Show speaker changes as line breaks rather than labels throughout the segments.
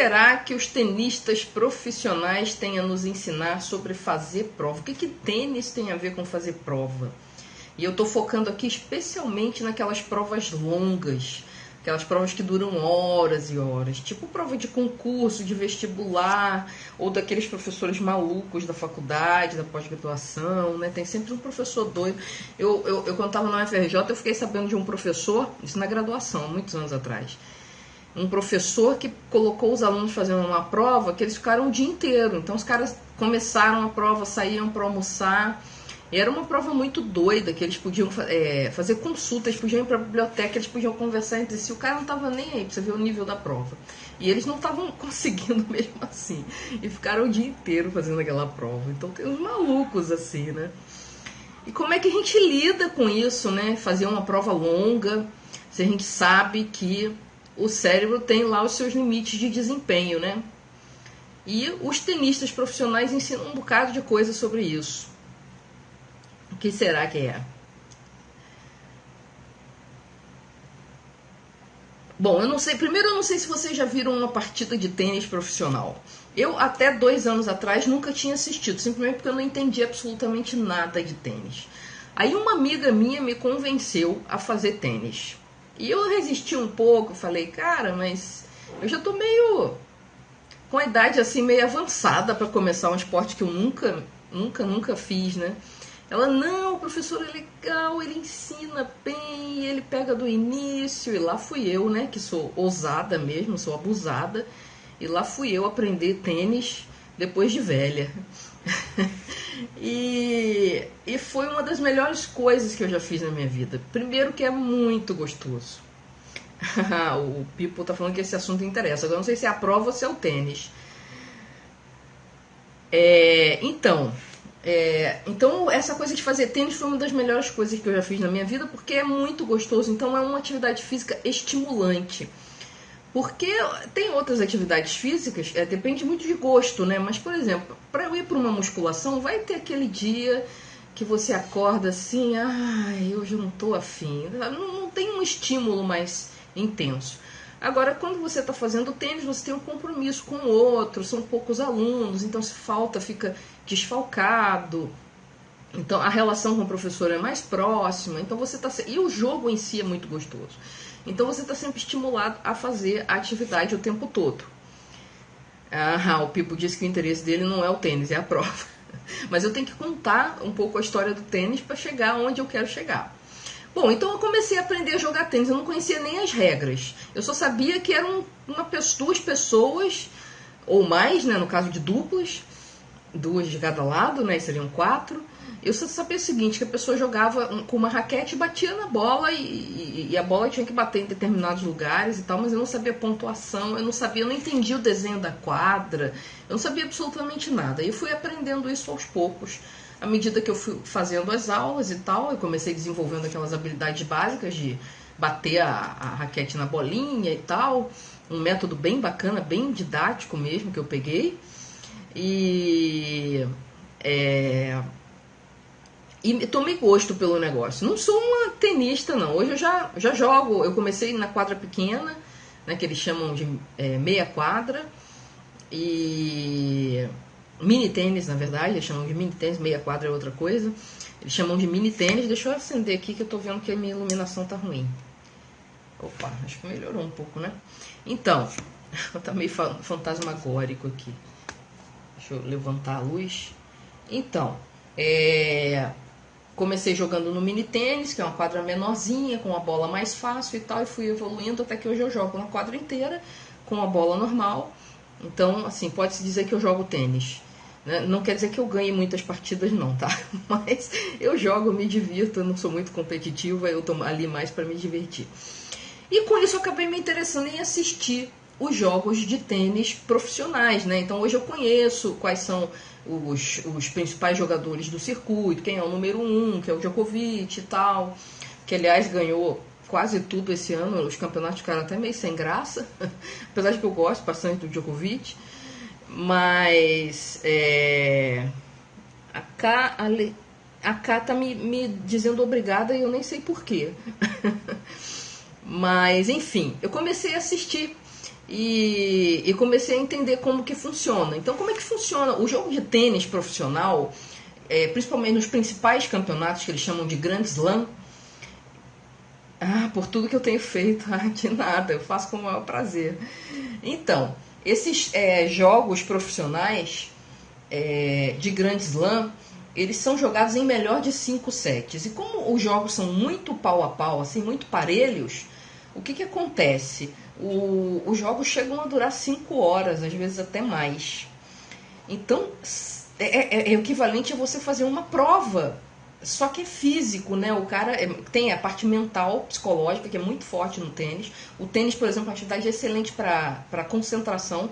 será que os tenistas profissionais têm a nos ensinar sobre fazer prova? O que tênis tem a ver com fazer prova? E eu estou focando aqui especialmente naquelas provas longas, aquelas provas que duram horas e horas, tipo prova de concurso, de vestibular, ou daqueles professores malucos da faculdade, da pós-graduação, né? Tem sempre um professor doido. Eu quando estava na UFRJ, eu fiquei sabendo de um professor, isso na graduação, muitos anos atrás, um professor que colocou os alunos fazendo uma prova que eles ficaram o dia inteiro. Então os caras começaram a prova, saíam para almoçar. E era uma prova muito doida, que eles podiam fazer consulta, eles podiam ir para a biblioteca, eles podiam conversar entre si. O cara não estava nem aí para você ver o nível da prova. E eles não estavam conseguindo mesmo assim. E ficaram o dia inteiro fazendo aquela prova. Então tem uns malucos assim, né? E como é que a gente lida com isso, né? Fazer uma prova longa, se a gente sabe que o cérebro tem lá os seus limites de desempenho, né? E os tenistas profissionais ensinam um bocado de coisa sobre isso. O que será que é? Bom, eu não sei. Primeiro, eu não sei se vocês já viram uma partida de tênis profissional. Eu, até 2 anos atrás, nunca tinha assistido, simplesmente porque eu não entendi absolutamente nada de tênis. Aí uma amiga minha me convenceu a fazer tênis. E eu resisti um pouco, falei, cara, mas eu já tô meio com a idade assim meio avançada para começar um esporte que eu nunca fiz, né? Ela, não, o professor é legal, ele ensina bem, ele pega do início. E lá fui eu, né, que sou ousada mesmo, sou abusada. E lá fui eu aprender tênis depois de velha. E foi uma das melhores coisas que eu já fiz na minha vida. Primeiro que é muito gostoso. O Pipo tá falando que esse assunto interessa. Agora não sei se é a prova ou se é o tênis. Então essa coisa de fazer tênis foi uma das melhores coisas que eu já fiz na minha vida, porque é muito gostoso. Então é uma atividade física estimulante. Porque tem outras atividades físicas, depende muito de gosto, né? Mas, por exemplo, para eu ir para uma musculação, vai ter aquele dia que você acorda assim, ai, hoje eu não tô afim. Não tem um estímulo mais intenso. Agora, quando você está fazendo tênis, você tem um compromisso com o outro, são poucos alunos, então se falta, fica desfalcado. Então a relação com o professor é mais próxima, então você tá, e o jogo em si é muito gostoso. Então você está sempre estimulado a fazer a atividade o tempo todo. O Pipo disse que o interesse dele não é o tênis, é a prova. Mas eu tenho que contar um pouco a história do tênis para chegar onde eu quero chegar. Bom, então eu comecei a aprender a jogar tênis, eu não conhecia nem as regras. Eu só sabia que eram 2 pessoas, ou mais, né, no caso de duplas, 2 de cada lado, né, seriam 4. Eu só sabia o seguinte, que a pessoa jogava com uma raquete e batia na bola e a bola tinha que bater em determinados lugares e tal, mas eu não sabia pontuação, eu não entendia o desenho da quadra, eu não sabia absolutamente nada. E eu fui aprendendo isso aos poucos, à medida que eu fui fazendo as aulas e tal. Eu comecei desenvolvendo aquelas habilidades básicas de bater a raquete na bolinha e tal, um método bem bacana, bem didático mesmo que eu peguei. E tomei gosto pelo negócio. Não sou uma tenista, não. Hoje eu já jogo. Eu comecei na quadra pequena, né, que eles chamam de meia quadra. E mini tênis, na verdade. Eles chamam de mini tênis, meia quadra é outra coisa. Eles chamam de mini tênis. Deixa eu acender aqui que eu tô vendo que a minha iluminação tá ruim. Opa, acho que melhorou um pouco, né? Então, tá meio fantasmagórico aqui. Deixa eu levantar a luz. Então, comecei jogando no mini tênis, que é uma quadra menorzinha, com a bola mais fácil e tal, e fui evoluindo até que hoje eu jogo na quadra inteira, com a bola normal. Então, assim, pode-se dizer que eu jogo tênis, né? Não quer dizer que eu ganhe muitas partidas não, tá? Mas eu jogo, me divirto, eu não sou muito competitiva, eu tô ali mais para me divertir. E com isso eu acabei me interessando em assistir os jogos de tênis profissionais, né? Então hoje eu conheço quais são os principais jogadores do circuito, quem é o número 1, que é o Djokovic e tal, que aliás ganhou quase tudo esse ano. Os campeonatos ficaram até meio sem graça, apesar de que eu gosto bastante do Djokovic, mas a Cá tá me dizendo obrigada e eu nem sei porquê. Mas enfim, eu comecei a assistir. e comecei a entender como que funciona. Então, como é que funciona o jogo de tênis profissional, principalmente nos principais campeonatos que eles chamam de Grand Slam. Por tudo que eu tenho feito, de nada, eu faço com o maior prazer. Então, esses jogos profissionais de Grand Slam, eles são jogados em melhor de 5 sets. E como os jogos são muito pau a pau, assim, muito parelhos, o que acontece? Os jogos chegam a durar 5 horas, às vezes até mais. Então, é equivalente a você fazer uma prova, só que é físico, né? O cara tem a parte mental, psicológica, que é muito forte no tênis. O tênis, por exemplo, é uma atividade excelente para concentração,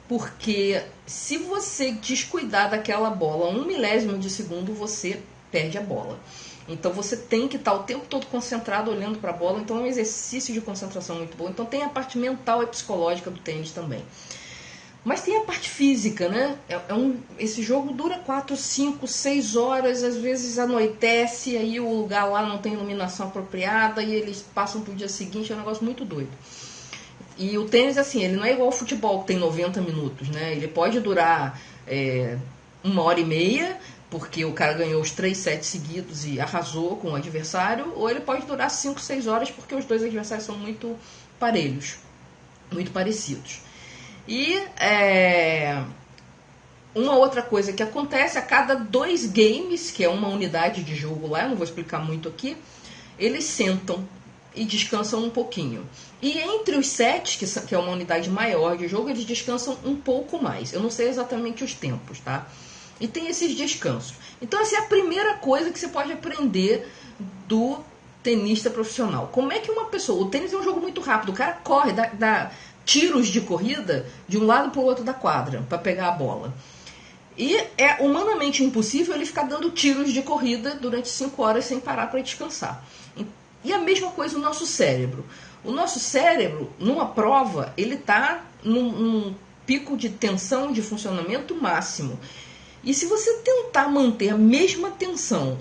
porque se você descuidar daquela bola 1 milésimo de segundo, você perde a bola. Então você tem que estar o tempo todo concentrado olhando para a bola. Então é um exercício de concentração muito bom. Então tem a parte mental e psicológica do tênis também. Mas tem a parte física, né? Esse jogo dura 4, 5, 6 horas, às vezes anoitece, aí o lugar lá não tem iluminação apropriada e eles passam pro dia seguinte, é um negócio muito doido. E o tênis, assim, ele não é igual ao futebol, que tem 90 minutos, né? Ele pode durar 1h30, porque o cara ganhou os 3 sets seguidos e arrasou com o adversário, ou ele pode durar 5, 6 horas, porque os dois adversários são muito parelhos, muito parecidos. E uma outra coisa que acontece, a cada 2 games, que é uma unidade de jogo lá, eu não vou explicar muito aqui, eles sentam e descansam um pouquinho. E entre os sets, que é uma unidade maior de jogo, eles descansam um pouco mais. Eu não sei exatamente os tempos, tá? E tem esses descansos. Então essa é a primeira coisa que você pode aprender do tenista profissional. Como é que uma pessoa... O tênis é um jogo muito rápido, o cara corre, dá tiros de corrida de um lado para o outro da quadra para pegar a bola. E é humanamente impossível ele ficar dando tiros de corrida durante 5 horas sem parar para descansar. E a mesma coisa o nosso cérebro. O nosso cérebro, numa prova, ele está num pico de tensão, de funcionamento máximo. E se você tentar manter a mesma tensão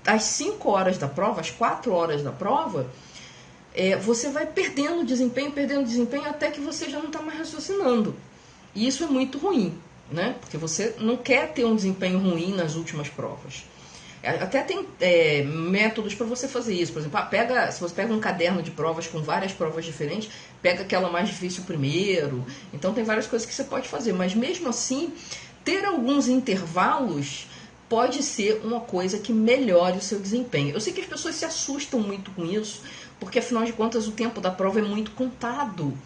às 5 horas da prova, às 4 horas da prova, você vai perdendo desempenho, até que você já não está mais raciocinando. E isso é muito ruim, né? Porque você não quer ter um desempenho ruim nas últimas provas. Até tem métodos para você fazer isso. Por exemplo, se você pega um caderno de provas com várias provas diferentes, pega aquela mais difícil primeiro. Então tem várias coisas que você pode fazer. Mas mesmo assim, ter alguns intervalos pode ser uma coisa que melhore o seu desempenho. Eu sei que as pessoas se assustam muito com isso, porque afinal de contas o tempo da prova é muito contado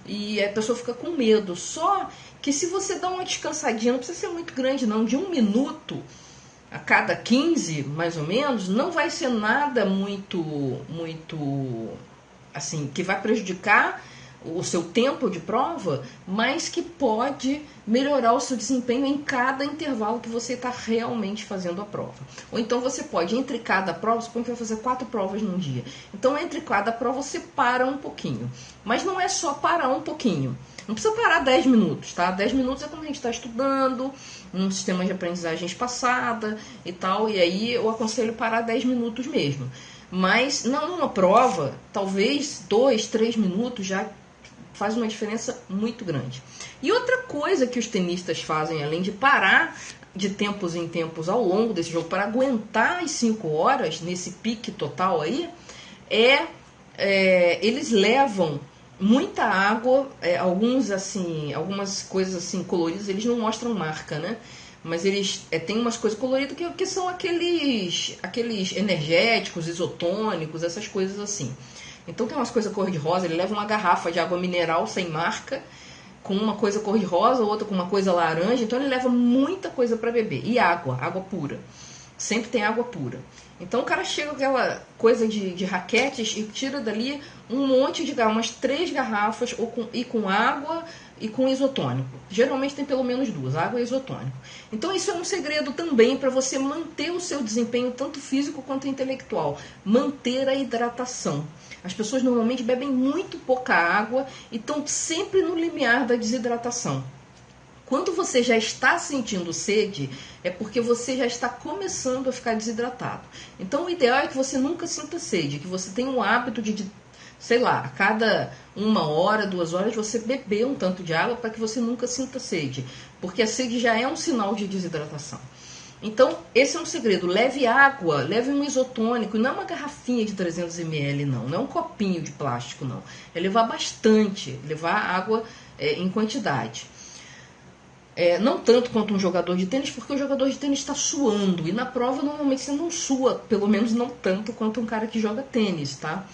e a pessoa fica com medo. Só que se você dá uma descansadinha, não precisa ser muito grande não, de 1 minuto a cada 15, mais ou menos, não vai ser nada muito assim, que vai prejudicar o seu tempo de prova, mas que pode melhorar o seu desempenho em cada intervalo que você está realmente fazendo a prova. Ou então você pode, entre cada prova, supõe que vai fazer 4 provas num dia. Então, entre cada prova, você para um pouquinho. Mas não é só parar um pouquinho. Não precisa parar 10 minutos, tá? 10 minutos é quando a gente está estudando, um sistema de aprendizagem espaçada e tal, e aí eu aconselho parar 10 minutos mesmo. Mas, numa prova, talvez 2, 3 minutos já faz uma diferença muito grande. E outra coisa que os tenistas fazem, além de parar de tempos em tempos ao longo desse jogo, para aguentar as 5 horas, nesse pique total aí, eles levam muita água, algumas coisas assim coloridas, eles não mostram marca, né? Mas eles têm umas coisas coloridas que são aqueles energéticos, isotônicos, essas coisas assim. Então tem umas coisas cor-de-rosa, ele leva uma garrafa de água mineral sem marca, com uma coisa cor-de-rosa, outra com uma coisa laranja, então ele leva muita coisa para beber. E água pura. Sempre tem água pura. Então o cara chega com aquela coisa de raquetes e tira dali um monte de umas 3 garrafas com água e com isotônico. Geralmente tem pelo menos 2, água e isotônico. Então isso é um segredo também para você manter o seu desempenho, tanto físico quanto intelectual. Manter a hidratação. As pessoas normalmente bebem muito pouca água e estão sempre no limiar da desidratação. Quando você já está sentindo sede, é porque você já está começando a ficar desidratado. Então o ideal é que você nunca sinta sede, que você tenha o hábito de sei lá, a cada 1 hora, 2 horas, você beber um tanto de água para que você nunca sinta sede. Porque a sede já é um sinal de desidratação. Então, esse é um segredo. Leve água, leve um isotônico. Não é uma garrafinha de 300 ml, não. Não é um copinho de plástico, não. É levar bastante, levar água em quantidade. Não tanto quanto um jogador de tênis, porque o jogador de tênis está suando. E na prova, normalmente, você não sua. Pelo menos não tanto quanto um cara que joga tênis, tá?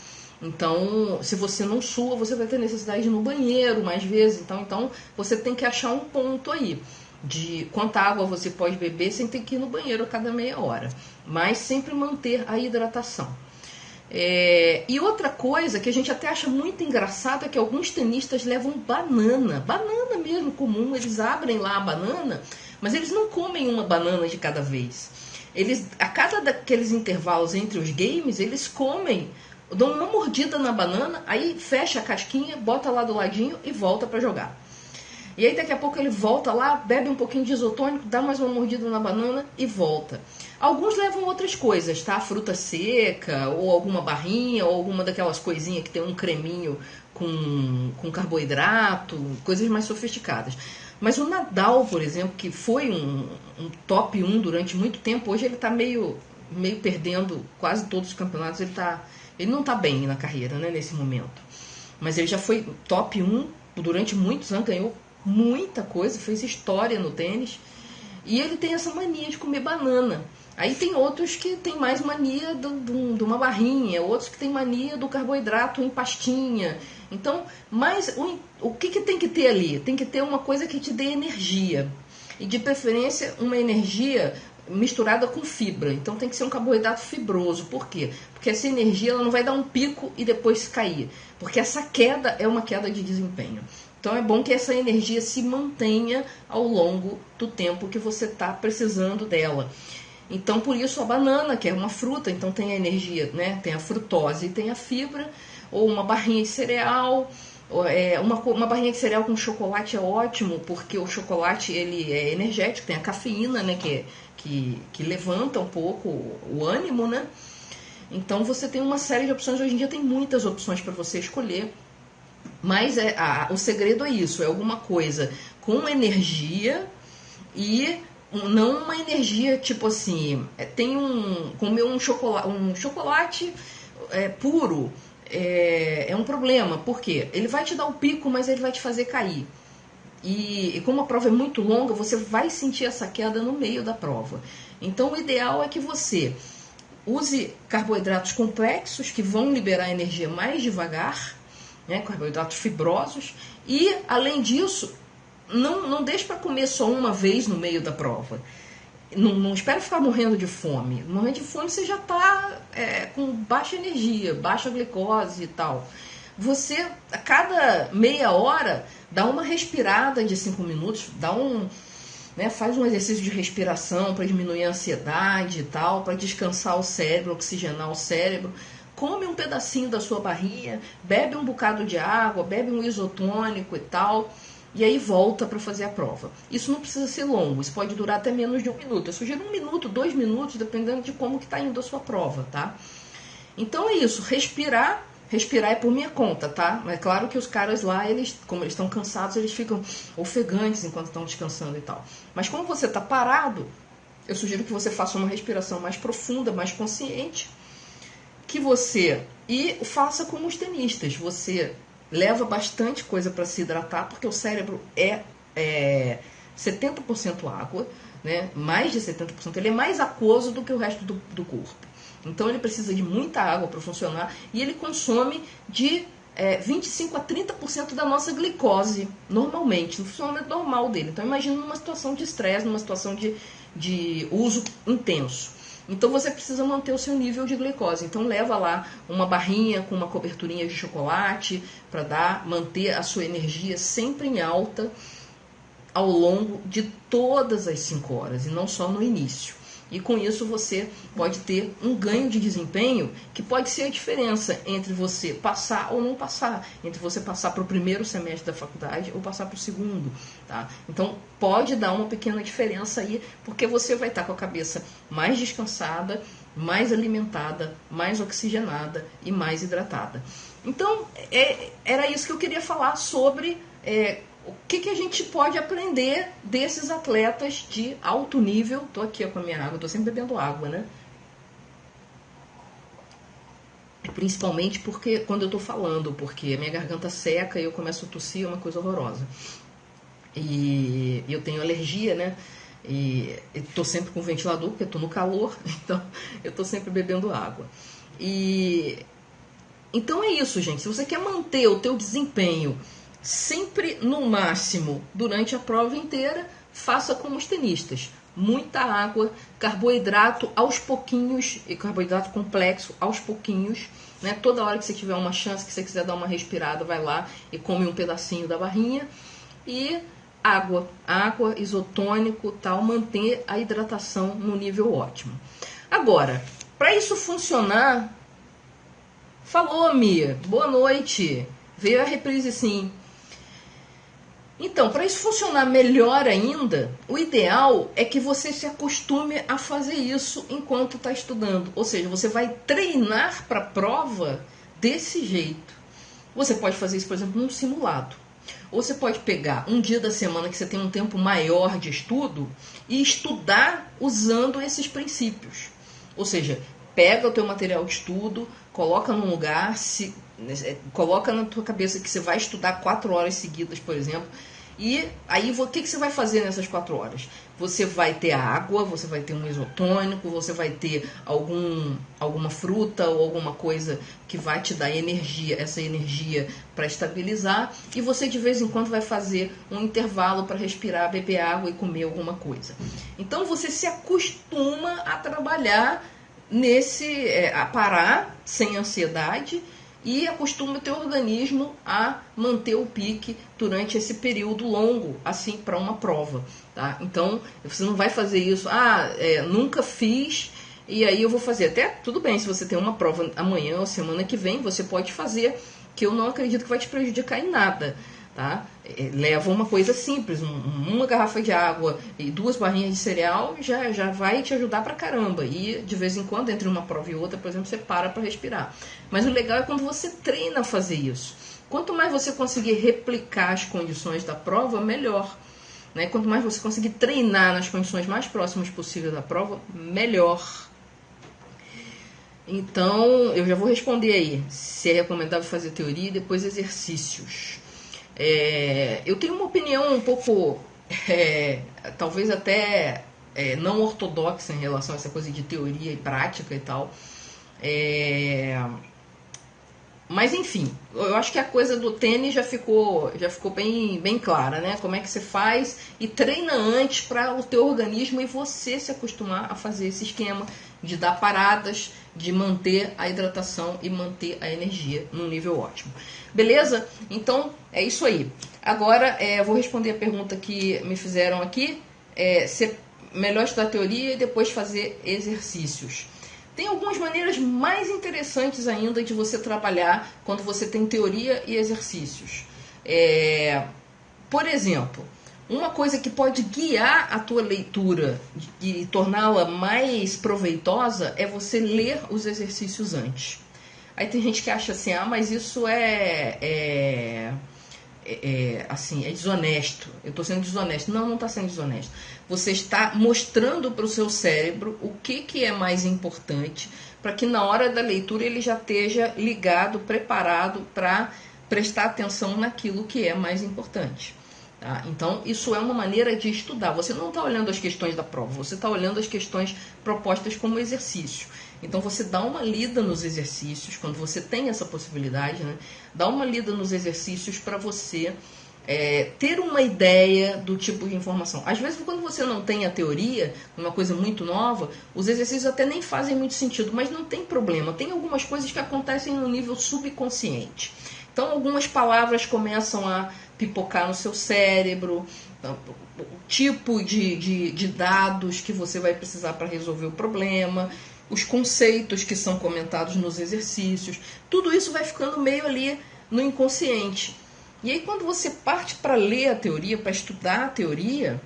Então, se você não sua, você vai ter necessidade de ir no banheiro mais vezes. Então você tem que achar um ponto aí de quanta água você pode beber sem ter que ir no banheiro a cada meia hora. Mas sempre manter a hidratação. E outra coisa que a gente até acha muito engraçado é que alguns tenistas levam banana mesmo comum, eles abrem lá a banana, mas eles não comem uma banana de cada vez. Eles, a cada daqueles intervalos entre os games, eles comem, dão uma mordida na banana, aí fecha a casquinha, bota lá do ladinho e volta para jogar. E aí daqui a pouco ele volta lá, bebe um pouquinho de isotônico, dá mais uma mordida na banana e volta. Alguns levam outras coisas, tá? Fruta seca, ou alguma barrinha, ou alguma daquelas coisinhas que tem um creminho com carboidrato, coisas mais sofisticadas. Mas o Nadal, por exemplo, que foi um top 1 durante muito tempo, hoje ele tá meio perdendo quase todos os campeonatos, ele não tá bem na carreira, né, nesse momento. Mas ele já foi top 1 durante muitos anos, ganhou muita coisa, fez história no tênis. E ele tem essa mania de comer banana. Aí tem outros que tem mais mania de uma barrinha, outros que tem mania do carboidrato em pastinha. Então, mas o que tem que ter ali? Tem que ter uma coisa que te dê energia. E de preferência uma energia misturada com fibra. Então tem que ser um carboidrato fibroso. Por quê? Porque essa energia ela não vai dar um pico e depois cair. Porque essa queda é uma queda de desempenho. Então é bom que essa energia se mantenha ao longo do tempo que você está precisando dela. Então por isso a banana, que é uma fruta, então tem a energia, né? Tem a frutose e tem a fibra. Ou uma barrinha de cereal. Uma barrinha de cereal com chocolate é ótimo, porque o chocolate ele é energético, tem a cafeína, né? Que levanta um pouco o ânimo, né? Então você tem uma série de opções. Hoje em dia tem muitas opções para você escolher. Mas o segredo é isso, é alguma coisa com energia e não uma energia tipo assim, comer um chocolate puro é um problema, por quê? Ele vai te dar um pico, mas ele vai te fazer cair. E como a prova é muito longa, você vai sentir essa queda no meio da prova. Então o ideal é que você use carboidratos complexos que vão liberar energia mais devagar, né, carboidratos fibrosos, e além disso não deixe para comer só uma vez no meio da prova. Não espere ficar morrendo de fome. Morrendo de fome você já está com baixa energia, baixa glicose e tal. Você, a cada meia hora, dá uma respirada de 5 minutos, faz um exercício de respiração para diminuir a ansiedade e tal, para descansar o cérebro, oxigenar o cérebro. Come um pedacinho da sua barrinha, bebe um bocado de água, bebe um isotônico e tal, e aí volta para fazer a prova. Isso não precisa ser longo, isso pode durar até menos de 1 minuto. Eu sugiro 1 minuto, 2 minutos, dependendo de como que está indo a sua prova, tá? Então é isso, respirar é por minha conta, tá? É claro que os caras lá, como eles estão cansados, eles ficam ofegantes enquanto estão descansando e tal. Mas como você está parado, eu sugiro que você faça uma respiração mais profunda, mais consciente, e faça como os tenistas, você leva bastante coisa para se hidratar, porque o cérebro é 70% água, né? Mais de 70%, ele é mais aquoso do que o resto do corpo. Então ele precisa de muita água para funcionar e ele consome de 25% a 30% da nossa glicose, normalmente, no funcionamento normal dele. Então imagina numa situação de estresse, numa situação de uso intenso. Então você precisa manter o seu nível de glicose. Então leva lá uma barrinha com uma coberturinha de chocolate para manter a sua energia sempre em alta ao longo de todas as 5 horas e não só no início. E com isso você pode ter um ganho de desempenho que pode ser a diferença entre você passar ou não passar, entre você passar para o primeiro semestre da faculdade ou passar para o segundo, tá? Então pode dar uma pequena diferença aí, porque você vai estar com a cabeça mais descansada, mais alimentada, mais oxigenada e mais hidratada. Então, era isso que eu queria falar sobre o que a gente pode aprender desses atletas de alto nível. Tô aqui com a minha água, tô sempre bebendo água, né? Principalmente porque quando eu tô falando, porque a minha garganta seca e eu começo a tossir, é uma coisa horrorosa. E eu tenho alergia, né? E tô sempre com ventilador, porque eu tô no calor, então eu tô sempre bebendo água. Então é isso, gente. Se você quer manter o teu desempenho sempre no máximo durante a prova inteira, faça como os tenistas. Muita água, carboidrato aos pouquinhos, e carboidrato complexo aos pouquinhos. Né? Toda hora que você tiver uma chance, que você quiser dar uma respirada, vai lá e come um pedacinho da barrinha. E água, isotônico, tal, manter a hidratação no nível ótimo. Agora, para isso funcionar... Falou, Mia. Boa noite. Veio a reprise, sim. Então, para isso funcionar melhor ainda, o ideal é que você se acostume a fazer isso enquanto está estudando. Ou seja, você vai treinar para a prova desse jeito. Você pode fazer isso, por exemplo, num simulado. Ou você pode pegar um dia da semana que você tem um tempo maior de estudo e estudar usando esses princípios. Ou seja, pega o teu material de estudo, coloca num lugar, coloca na tua cabeça que você vai estudar 4 horas seguidas, por exemplo, e aí o que você vai fazer nessas 4 horas? Você vai ter água, você vai ter um isotônico, você vai ter alguma fruta ou alguma coisa que vai te dar energia, essa energia para estabilizar, e você de vez em quando vai fazer um intervalo para respirar, beber água e comer alguma coisa. Então você se acostuma a trabalhar a parar sem ansiedade e acostuma o teu organismo a manter o pique durante esse período longo, assim, para uma prova, tá? Então, você não vai fazer isso, nunca fiz e aí eu vou fazer. Até tudo bem, se você tem uma prova amanhã ou semana que vem, você pode fazer, que eu não acredito que vai te prejudicar em nada, tá? Leva uma coisa simples, uma garrafa de água e 2 barrinhas de cereal já vai te ajudar pra caramba. E de vez em quando, entre uma prova e outra, por exemplo, você para respirar. Mas o legal é quando você treina a fazer isso. Quanto mais você conseguir replicar as condições da prova, melhor. Né? Quanto mais você conseguir treinar nas condições mais próximas possíveis da prova, melhor. Então, eu já vou responder aí se é recomendável fazer teoria e depois exercícios. Eu tenho uma opinião um pouco, talvez até não ortodoxa em relação a essa coisa de teoria e prática e tal. Mas enfim, eu acho que a coisa do tênis já ficou bem clara, né? Como é que você faz e treina antes para o teu organismo e você se acostumar a fazer esse esquema de dar paradas, de manter a hidratação e manter a energia num nível ótimo. Beleza? Então, é isso aí. Agora, eu vou responder a pergunta que me fizeram aqui. Se é melhor estudar teoria e depois fazer exercícios. Tem algumas maneiras mais interessantes ainda de você trabalhar quando você tem teoria e exercícios. Por exemplo, uma coisa que pode guiar a tua leitura e torná-la mais proveitosa é você ler os exercícios antes. Aí tem gente que acha assim, mas isso é desonesto. Eu estou sendo desonesto. Não está sendo desonesto. Você está mostrando para o seu cérebro o que é mais importante, para que na hora da leitura ele já esteja ligado, preparado para prestar atenção naquilo que é mais importante. Tá? Então, isso é uma maneira de estudar. Você não está olhando as questões da prova, você está olhando as questões propostas como exercício. Então, você dá uma lida nos exercícios, quando você tem essa possibilidade, né? Dá uma lida nos exercícios para você ter uma ideia do tipo de informação. Às vezes, quando você não tem a teoria, uma coisa muito nova, os exercícios até nem fazem muito sentido, mas não tem problema. Tem algumas coisas que acontecem no nível subconsciente. Então, algumas palavras começam a pipocar no seu cérebro, o tipo de dados que você vai precisar para resolver o problema, os conceitos que são comentados nos exercícios, tudo isso vai ficando meio ali no inconsciente. E aí quando você parte para ler a teoria, para estudar a teoria,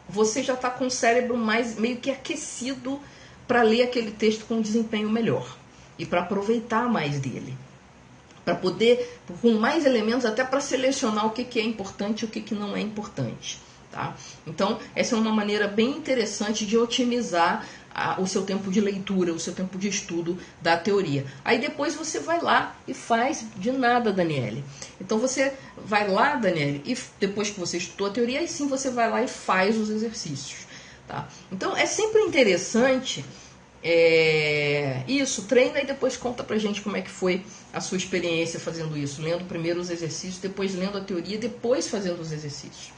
você já está com o cérebro meio que aquecido para ler aquele texto com um desempenho melhor e para aproveitar mais dele. para poder, com mais elementos, até para selecionar o que é importante e o que não é importante. Tá? Então, essa é uma maneira bem interessante de otimizar o seu tempo de leitura, o seu tempo de estudo da teoria. Aí depois você vai lá e faz de nada, Daniele. Então você vai lá, Daniele, e depois que você estudou a teoria, aí sim você vai lá e faz os exercícios. Tá? Então é sempre interessante isso, treina e depois conta pra gente como é que foi a sua experiência fazendo isso, lendo primeiro os exercícios, depois lendo a teoria, depois fazendo os exercícios.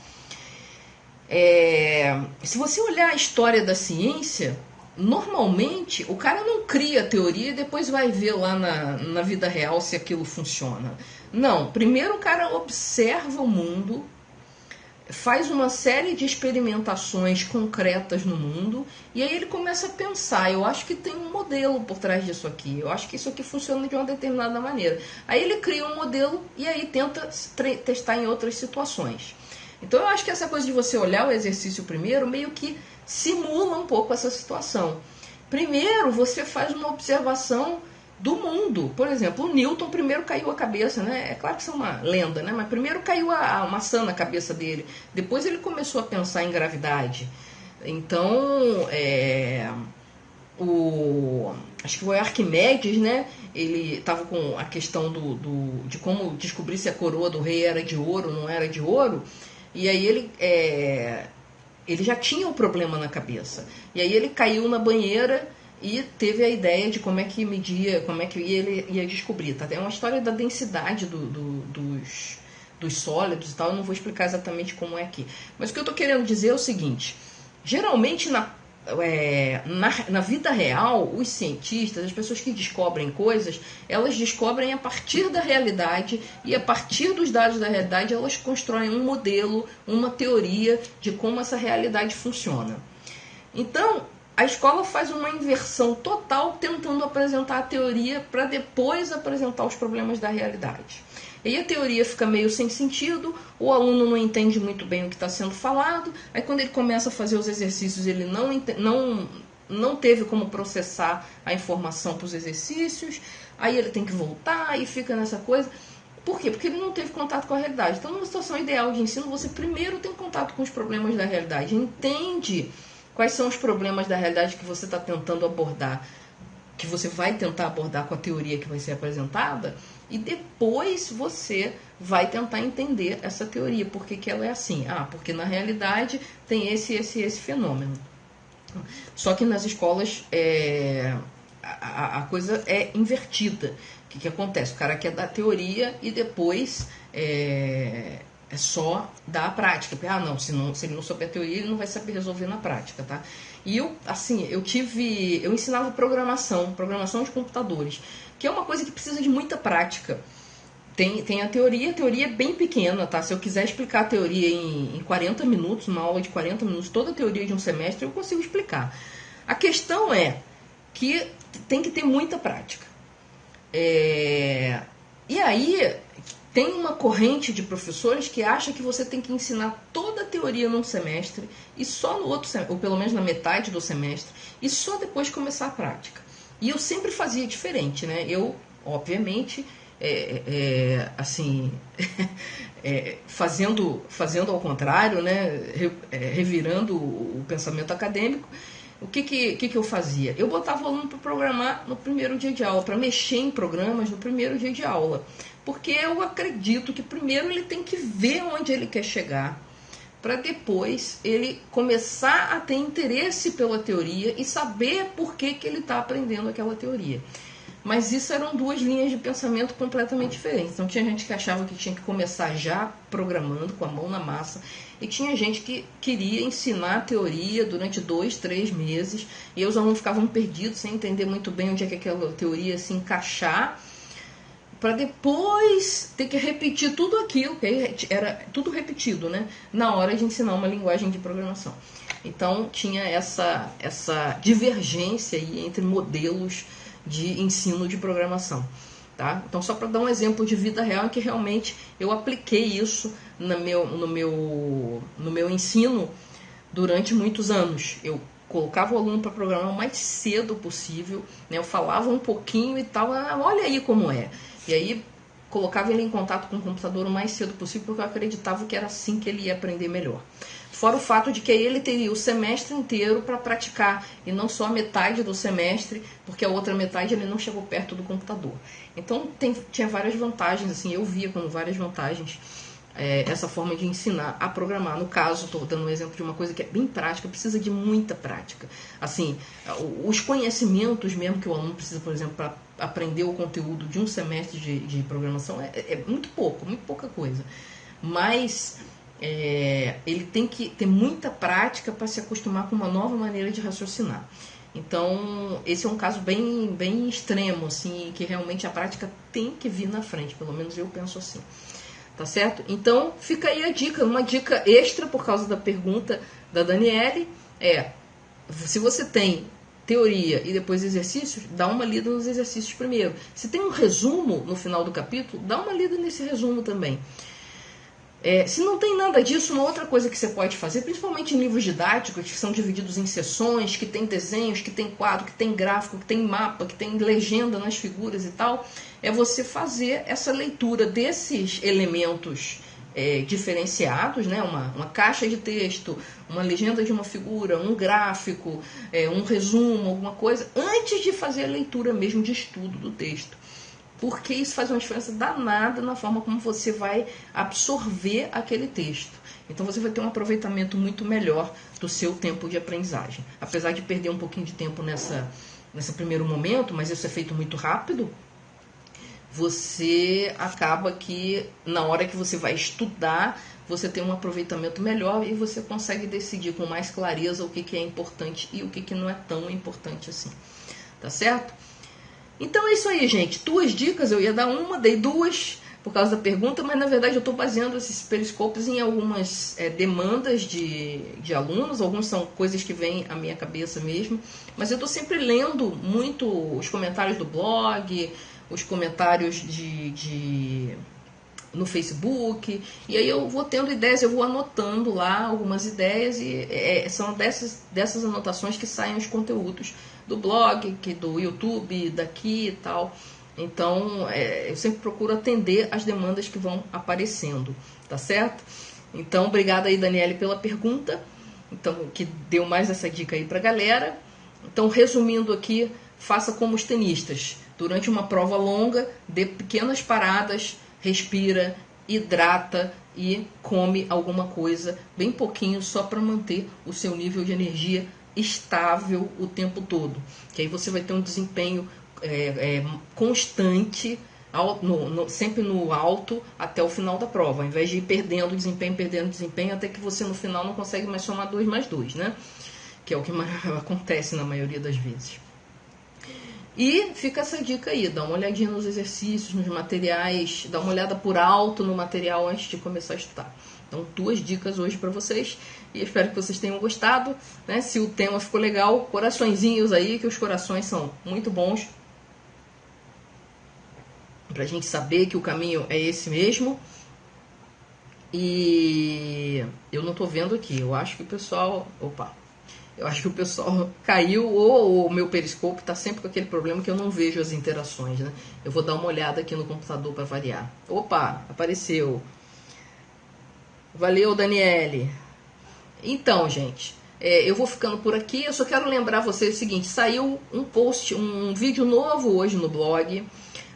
Se você olhar a história da ciência, normalmente o cara não cria a teoria e depois vai ver lá na vida real se aquilo funciona. Não, primeiro o cara observa o mundo, faz uma série de experimentações concretas no mundo e aí ele começa a pensar, eu acho que tem um modelo por trás disso aqui, eu acho que isso aqui funciona de uma determinada maneira. Aí ele cria um modelo e aí tenta testar em outras situações. Então eu acho que essa coisa de você olhar o exercício primeiro meio que simula um pouco essa situação. Primeiro você faz uma observação do mundo. Por exemplo, o Newton primeiro caiu a cabeça, né? É claro que isso é uma lenda, né? Mas primeiro caiu a maçã na cabeça dele. Depois ele começou a pensar em gravidade. Então, acho que foi Arquimedes, né? Ele estava com a questão de como descobrir se a coroa do rei era de ouro ou não era de ouro. E aí ele já tinha o problema na cabeça. E aí ele caiu na banheira e teve a ideia de como é que media, como é que ele ia descobrir. Tá? É uma história da densidade dos sólidos e tal, eu não vou explicar exatamente como é aqui. Mas o que eu estou querendo dizer é o seguinte, geralmente na vida real, os cientistas, as pessoas que descobrem coisas, elas descobrem a partir da realidade e a partir dos dados da realidade elas constroem um modelo, uma teoria de como essa realidade funciona. Então, a escola faz uma inversão total tentando apresentar a teoria para depois apresentar os problemas da realidade. E aí a teoria fica meio sem sentido, o aluno não entende muito bem o que está sendo falado, aí quando ele começa a fazer os exercícios ele não teve como processar a informação para os exercícios, aí ele tem que voltar e fica nessa coisa. Por quê? Porque ele não teve contato com a realidade. Então, numa situação ideal de ensino, você primeiro tem contato com os problemas da realidade, entende quais são os problemas da realidade que você está tentando abordar, que você vai tentar abordar com a teoria que vai ser apresentada, e depois você vai tentar entender essa teoria, por que ela é assim. Porque na realidade tem esse fenômeno. Só que nas escolas a coisa é invertida. O que acontece? O cara quer dar teoria e depois é só dar a prática. Se ele não souber a teoria, ele não vai saber resolver na prática, tá? E eu ensinava programação de computadores, que é uma coisa que precisa de muita prática. Tem a teoria é bem pequena, tá? Se eu quiser explicar a teoria em 40 minutos, uma aula de 40 minutos, toda a teoria de um semestre, eu consigo explicar. A questão é que tem que ter muita prática. E aí tem uma corrente de professores que acha que você tem que ensinar toda a teoria num semestre e só no outro semestre, ou pelo menos na metade do semestre, e só depois começar a prática. E eu sempre fazia diferente, né? Eu, obviamente, fazendo ao contrário, né? Revirando o pensamento acadêmico, o que eu fazia? Eu botava o aluno para programar no primeiro dia de aula, para mexer em programas no primeiro dia de aula. Porque eu acredito que primeiro ele tem que ver onde ele quer chegar, para depois ele começar a ter interesse pela teoria e saber por que ele está aprendendo aquela teoria. Mas isso eram duas linhas de pensamento completamente diferentes. Então tinha gente que achava que tinha que começar já programando, com a mão na massa, e tinha gente que queria ensinar a teoria durante 2, 3 meses, e os alunos ficavam perdidos, sem entender muito bem onde é que aquela teoria se encaixar, para depois ter que repetir tudo aquilo, que era tudo repetido, né, na hora de ensinar uma linguagem de programação. Então tinha essa divergência aí entre modelos de ensino de programação. Tá? Então, só para dar um exemplo de vida real, em que realmente eu apliquei isso no meu ensino durante muitos anos. Eu colocava o aluno para programar o mais cedo possível, né? Eu falava um pouquinho e tal, olha aí como é. E aí colocava ele em contato com o computador o mais cedo possível, porque eu acreditava que era assim que ele ia aprender melhor. Fora o fato de que aí ele teria o semestre inteiro para praticar, e não só a metade do semestre, porque a outra metade ele não chegou perto do computador. Então tinha várias vantagens, assim, eu via como várias vantagens essa forma de ensinar a programar. No caso, estou dando um exemplo de uma coisa que é bem prática, precisa de muita prática. Assim, os conhecimentos mesmo que o aluno precisa, por exemplo, para aprender o conteúdo de um semestre de programação é muito pouca coisa. Mas ele tem que ter muita prática para se acostumar com uma nova maneira de raciocinar. Então, esse é um caso bem, bem extremo, assim, que realmente a prática tem que vir na frente, pelo menos eu penso assim. Tá certo? Então, fica aí a dica, uma dica extra por causa da pergunta da Daniele, se você tem teoria e depois exercícios, dá uma lida nos exercícios primeiro. Se tem um resumo no final do capítulo, dá uma lida nesse resumo também. Se não tem nada disso, uma outra coisa que você pode fazer, principalmente em livros didáticos, que são divididos em seções, que tem desenhos, que tem quadro, que tem gráfico, que tem mapa, que tem legenda nas figuras e tal, é você fazer essa leitura desses elementos diferenciados, né? Uma caixa de texto, uma legenda de uma figura, um gráfico, um resumo, alguma coisa, antes de fazer a leitura mesmo de estudo do texto. Porque isso faz uma diferença danada na forma como você vai absorver aquele texto. Então você vai ter um aproveitamento muito melhor do seu tempo de aprendizagem. Apesar de perder um pouquinho de tempo nesse primeiro momento, mas isso é feito muito rápido, você acaba que na hora que você vai estudar, você tem um aproveitamento melhor e você consegue decidir com mais clareza o que é importante e o que não é tão importante assim. Tá certo? Então é isso aí, gente. 2 dicas, eu ia dar uma, dei 2 por causa da pergunta, mas na verdade eu estou baseando esses periscopos em algumas demandas de alunos, alguns são coisas que vêm à minha cabeça mesmo, mas eu estou sempre lendo muito os comentários do blog, os comentários no Facebook, e aí eu vou tendo ideias, eu vou anotando lá algumas ideias e são dessas anotações que saem os conteúdos do blog, do YouTube, daqui e tal. Então, eu sempre procuro atender as demandas que vão aparecendo, tá certo? Então, obrigada aí, Daniele, pela pergunta, então, que deu mais essa dica aí pra galera. Então, resumindo aqui, faça como os tenistas. Durante uma prova longa, dê pequenas paradas, respira, hidrata e come alguma coisa, bem pouquinho, só para manter o seu nível de energia estável o tempo todo. Que aí você vai ter um desempenho constante, sempre no alto, até o final da prova, ao invés de ir perdendo desempenho, até que você no final não consegue mais somar 2 mais 2, né? Que é o que acontece na maioria das vezes. E fica essa dica aí, dá uma olhadinha nos exercícios, nos materiais, dá uma olhada por alto no material antes de começar a estudar. Então, 2 dicas hoje para vocês e espero que vocês tenham gostado, né? Se o tema ficou legal, coraçõezinhos aí, que os corações são muito bons pra gente saber que o caminho é esse mesmo. E eu não tô vendo aqui, eu acho que o pessoal... Eu acho que o pessoal caiu, ou o meu periscope está sempre com aquele problema que eu não vejo as interações, né? Eu vou dar uma olhada aqui no computador para variar. Opa, apareceu. Valeu, Daniele. Então, gente, eu vou ficando por aqui. Eu só quero lembrar vocês o seguinte, saiu um vídeo novo hoje no blog.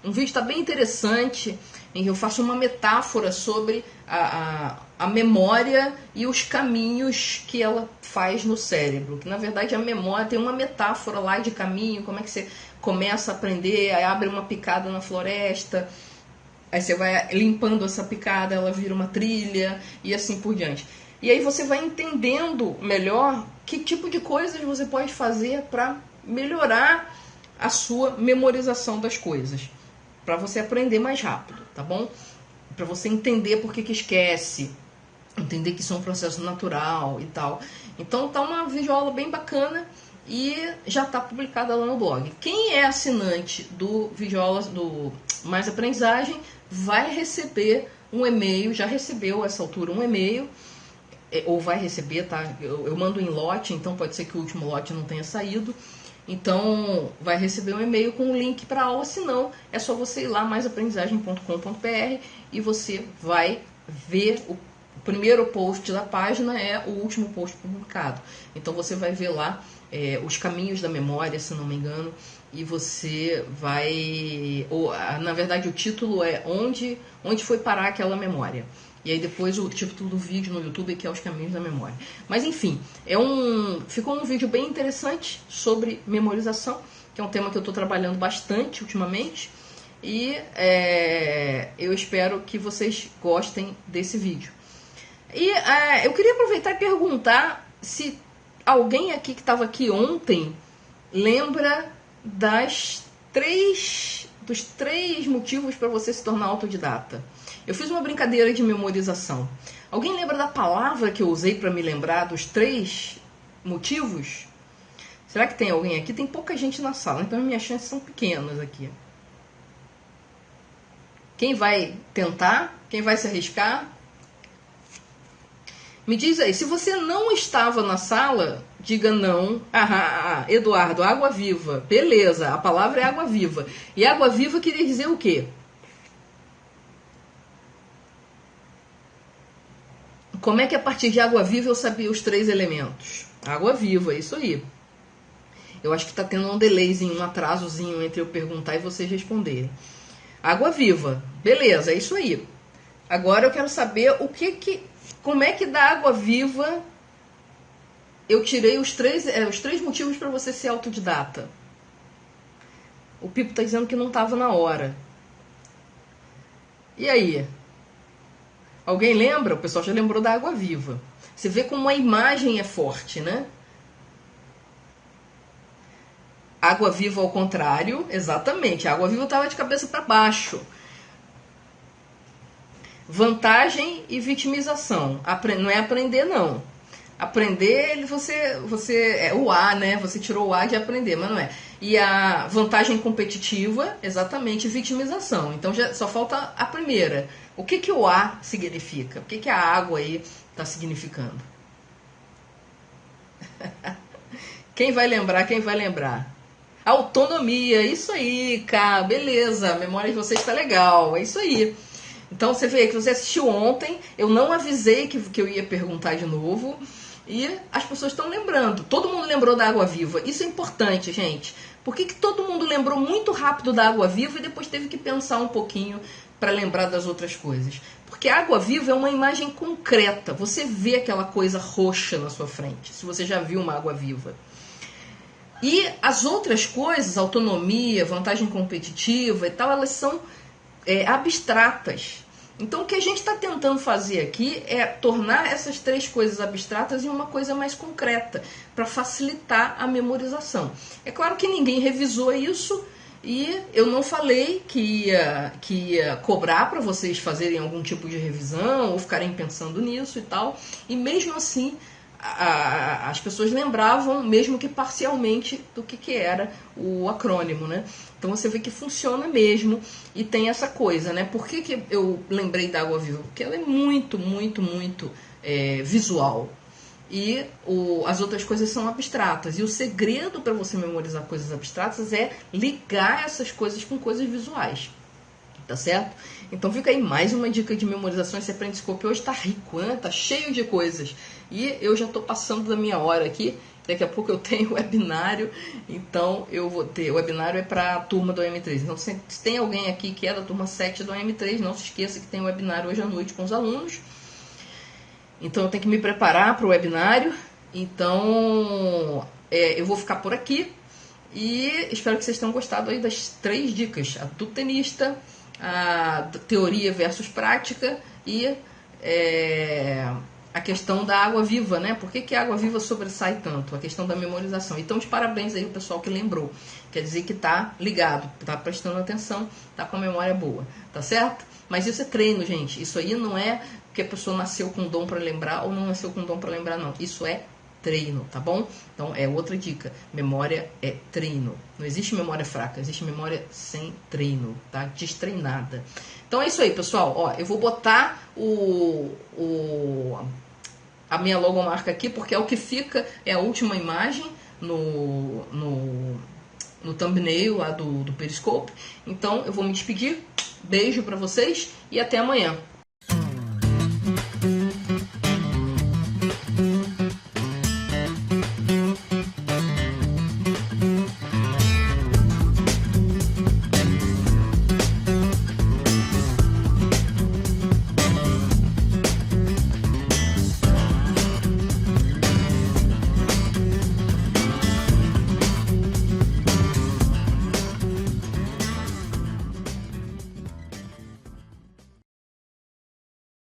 Um vídeo está bem interessante, em que eu faço uma metáfora sobre a memória e os caminhos que ela faz no cérebro. Que na verdade a memória tem uma metáfora lá de caminho, como é que você começa a aprender, aí abre uma picada na floresta, aí você vai limpando essa picada, ela vira uma trilha e assim por diante. E aí você vai entendendo melhor que tipo de coisas você pode fazer para melhorar a sua memorização das coisas, para você aprender mais rápido, tá bom? Para você entender por que esquece, entender que isso é um processo natural e tal. Então tá uma videoaula bem bacana e já está publicada lá no blog. Quem é assinante do videoaulas do Mais Aprendizagem vai receber um e-mail, já recebeu a essa altura um e-mail ou vai receber, tá? Eu mando em lote, então pode ser que o último lote não tenha saído. Então, vai receber um e-mail com um link para a aula, se não, é só você ir lá, maisaprendizagem.com.br, e você vai ver o primeiro post da página, é o último post publicado. Então, você vai ver lá os caminhos da memória, se não me engano, e você vai... na verdade, o título é onde foi parar aquela memória. E aí depois o título do vídeo no YouTube, que é Os Caminhos da Memória. Mas enfim, ficou um vídeo bem interessante sobre memorização, que é um tema que eu estou trabalhando bastante ultimamente. E eu espero que vocês gostem desse vídeo. E eu queria aproveitar e perguntar se alguém aqui que estava aqui ontem lembra dos três motivos para você se tornar autodidata. Eu fiz uma brincadeira de memorização. Alguém lembra da palavra que eu usei para me lembrar dos 3 motivos? Será que tem alguém aqui? Tem pouca gente na sala, então minhas chances são pequenas aqui. Quem vai tentar? Quem vai se arriscar? Me diz aí, se você não estava na sala, diga não. Eduardo, água viva. Beleza, a palavra é água viva. E água viva queria dizer o quê? Como é que a partir de água viva eu sabia os 3 elementos? Água viva, isso aí. Eu acho que está tendo um delayzinho, um atrasozinho entre eu perguntar e vocês responderem. Água viva, beleza, é isso aí. Agora eu quero saber como é que da água viva eu tirei os três motivos para você ser autodidata. O Pipo está dizendo que não estava na hora. E aí? Alguém lembra? O pessoal já lembrou da água viva. Você vê como a imagem é forte, né? Água viva ao contrário, exatamente. A água viva estava de cabeça para baixo. Vantagem e vitimização. Não é aprender, não. Aprender, você é o A, né? Você tirou o A de aprender, mas não é. E a vantagem competitiva, exatamente, vitimização. Então já só falta a primeira. O que o A significa? O que a água aí está significando? Quem vai lembrar? Quem vai lembrar? Autonomia, isso aí, cara, beleza. A memória de vocês está legal, é isso aí. Então você vê que você assistiu ontem, eu não avisei que eu ia perguntar de novo. E as pessoas estão lembrando. Todo mundo lembrou da água viva. Isso é importante, gente. Por que todo mundo lembrou muito rápido da água viva e depois teve que pensar um pouquinho para lembrar das outras coisas? Porque a água viva é uma imagem concreta. Você vê aquela coisa roxa na sua frente, se você já viu uma água viva. E as outras coisas, autonomia, vantagem competitiva e tal, elas são abstratas. Então o que a gente está tentando fazer aqui é tornar essas 3 coisas abstratas em uma coisa mais concreta, para facilitar a memorização. É claro que ninguém revisou isso e eu não falei que ia cobrar para vocês fazerem algum tipo de revisão ou ficarem pensando nisso e tal. E mesmo assim, as pessoas lembravam, mesmo que parcialmente, do que era o acrônimo, né? Então você vê que funciona mesmo e tem essa coisa, né? Por que eu lembrei da água viva? Porque ela é muito, muito, muito visual. E as outras coisas são abstratas. E o segredo para você memorizar coisas abstratas é ligar essas coisas com coisas visuais. Tá certo? Então fica aí mais uma dica de memorização. Esse Aprendiscope hoje tá rico, né? Tá cheio de coisas. E eu já tô passando da minha hora aqui. Daqui a pouco eu tenho webinário. Então eu vou ter. O webinário é para a turma do AM3. Então se tem alguém aqui que é da turma 7 do AM3, não se esqueça que tem um webinário hoje à noite com os alunos. Então eu tenho que me preparar para o webinário. Então eu vou ficar por aqui. E espero que vocês tenham gostado aí das 3 dicas. A do tenista, a teoria versus prática e a questão da água viva, né? Por que a água viva sobressai tanto? A questão da memorização. Então, de parabéns aí o pessoal que lembrou. Quer dizer que tá ligado, tá prestando atenção, tá com a memória boa, tá certo? Mas isso é treino, gente. Isso aí não é porque a pessoa nasceu com dom para lembrar ou não nasceu com dom para lembrar, não. Isso é treino, tá bom? Então, é outra dica. Memória é treino. Não existe memória fraca, existe memória sem treino, tá? Destreinada. Então, é isso aí, pessoal. Ó, eu vou botar a minha logomarca aqui, porque é o que fica, é a última imagem no thumbnail lá do Periscope. Então eu vou me despedir. Beijo pra vocês e até amanhã.